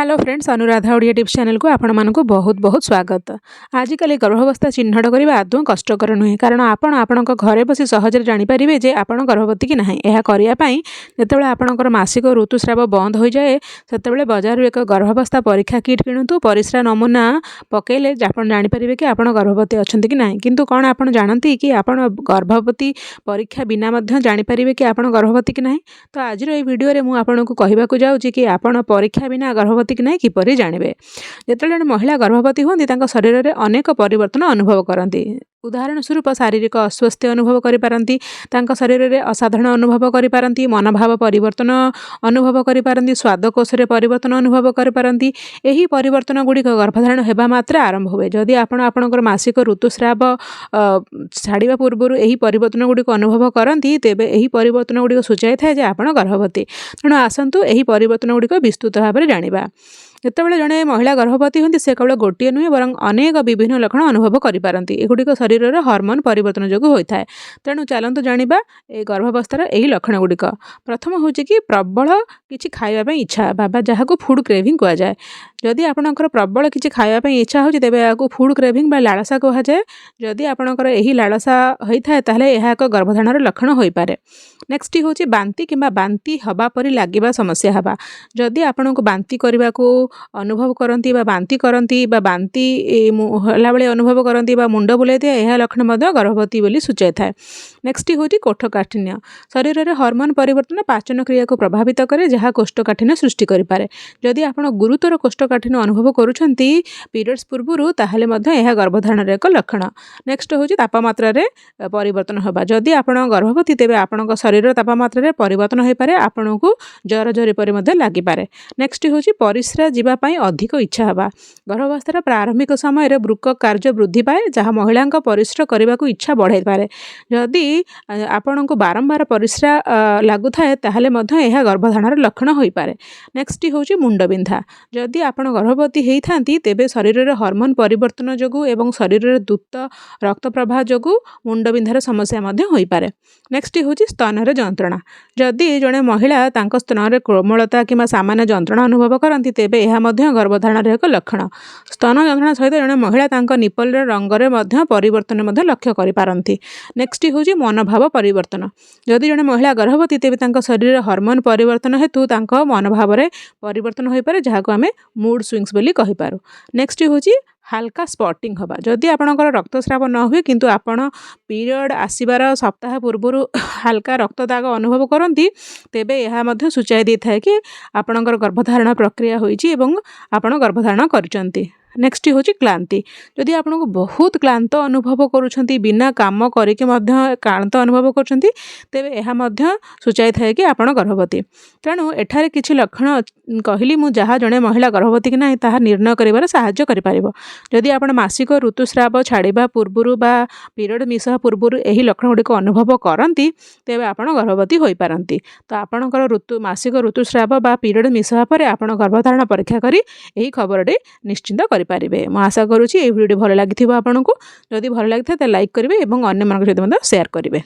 Hello friends, Anuradha Odia tips channel को आपण मानक बहुत बहुत स्वागत। आजिकल गर्भावस्था चिन्हट करने आदौ कष्टकर नुहे, कारण आपण घरे बसी सहज जानीपारे जे आप गर्भवती कि ना। यह करने जो आपंकर मासिक ऋतुस्राव बंद हो जाए से बजार एक गर्भावस्था परीक्षा किट किणु, परिस्रा नमूना पकईले आप जानीपारे कि आप गर्भवती अच्छा कि ना। किंतु कौन आप जानती कि आप गर्भवती परीक्षा बिना जानीपारे कि आप गर्भवती कि ना। तो आज ये वीडियो में मुझे कहवाक जाऊँगी कि आप परीक्षा बिना गर्भवती कि ना किपरि जानवे। जिते जन महिला गर्भवती होती शरीर में अनेक परिवर्तन अनुभव करती। उदाहरण स्वरूप शारीरिक अस्वस्थ्य अनुभव करिपारंती, शरीर में असाधारण अनुभव करिपारंती, मनोभाव परिवर्तन अनुभव करिपारंती, स्वादकोश रे परिवर्तन अनुभव करिपारंती। एही परिवर्तन गुड़िक गर्भधारण हेबा मात्रे आरंभ हुए। जदि आपणकर मासिक ऋतुस्राव छाड़ा पूर्व यही परिवर्तन गुड़िक अनुभव करती, तेबे एही परिवर्तन गुड़िक सूचाई थाए जे आपण गर्भवती। तेणु आसतु एही परिवर्तन गुड़िक विस्तृत भाव में जानिबा। जितेबाला जड़े महिला गर्भवती होती से केवल गोटे नुहे बर अनेक विभिन्न लक्षण अनुभव करिपारंती। एगुड़िक शरीर में हार्मोन परिवर्तन जो होता है। तेणु चलतु जानिबा ए गर्भावस्थार यही लक्षण गुड़िक। प्रथम हूँ कि प्रबल किसी खावाई इच्छा बाबा जहाँ को फूड क्रेविंग कह जाए। जदि आपणकर प्रबल किसी खावाई इच्छा हो तेबे या फूड क्रेविंग बा लालसा कह जाए। जदि आपणकर यही लालसा होता है ताहले यह एक गर्भधारण लक्षण हो पारे। नेक्स्ट हूँ बांती किंबा बांती हवा परी लागिबा समस्या हवा। जदि आपनको बांती करने को अनुभव करती बांती करती बांती होला बेले अनुभव करती मुंड बुलाई दिए, यह लक्षण गर्भवती बोली सूचाई थाए। नेक्स्ट हूँ कोष्ठकाठिन्य। शरीर में हार्मोन परिवर्तन पाचन क्रिया को प्रभावित करे, जहाँ कोष्ठकाठिन्य सृष्टि करें। जदि आप गुरुतर कोष्ठकाठिन्य अनुभव करुँच पीरियड्स पूर्व ताहले यह गर्भधारण एक लक्षण। नेक्स्ट हूँ तापमात्रा परिवर्तन होगा। जदि आप गर्भवती तेज आपण शरीर तापमात्रा परिवर्तन हो पारे, आपन को जर जरीपरी लगिपारे। नेक्स्ट हूँ परिस्रा जीवाई अधिक इच्छा हवा। गर्भावस्थार प्रारंभिक समय वृक कार्य वृद्धि पाए, जहाँ महिला परिस्रा करने को इच्छा बढ़ाई पारे। जदि आपण को बारंबार परिस्रा लगु थाए ताहले यह गर्भधारण लक्षण हो पारे। नेक्स्ट हूँ मुंडबिंधा। जदि आप गर्भवती होता तेबे शरीर में हार्मोन परिवर्तन जो एवं शरीर में द्रुत रक्त प्रवाह जो मुंडबिंधार समस्या हो पारे। नेक्स्ट हूँ स्तन जंत्रणा। जदि जड़े महिला स्तन कोमलता कि सामान्य जंत्रणा अनुभव करती तेबे यह गर्भधारण एक लक्षण। स्तन जंत्रणा सहित जड़े महिला निपल रंगरे परिवर्तन लक्ष्य करिपारंती। नेक्स्ट हूँ मनोभाव परिवर्तन। जदि जड़े महिला गर्भवती तेबे शरीर हार्मोन परिवर्तन हेतु मनोभाव में परिवर्तन हो पारे, जहाँ को आम मूड स्विंग्स बोली कहिपारू। नेक्स्ट हूँ हाल्का स्पॉटिंग हवा। जदि आपणकर रक्तस्राव न हुए किंतु आपण पीरियड आसबार सप्ताह पूर्व हाल्का रक्तदाग अनुभव करती, तेबे यह सूचाई दी थाए कि आपणकर गर्भधारण प्रक्रिया होईची एवं आपण गर्भधारण करचंती। नेक्स्ट हूँ क्लांति। जदि आपको बहुत क्लांत अनुभव करुँच बिना काम करके क्लांत अनुभव करुँच तेबे यह सूचाई थाए कि आप गर्भवती। तेणु एठारे किछि लक्षण कहली मु जहाँ जड़े महिला गर्भवती कि ना ताहा निर्णय करिबार साहाय्य करिपारिबो। जदि आपण मासिक ऋतुस्राव छाड़ा पूर्व बा पीरियड मिस पूर्व यही लक्षण गुड़िक अनुभव करती तेबे आपण गर्भवती हो पारती। तो आपणकर मासिक ऋतुस्राव बा पीरियड मिस पर आप गर्भधारण परीक्षा करी यही खबरटी निश्चिंत करें। मैं आशा करुँची ये वीडियो भल लगी आपको। जदि भल लगी तो लाइक करेंगे और अन्य सहित शेयर करेंगे।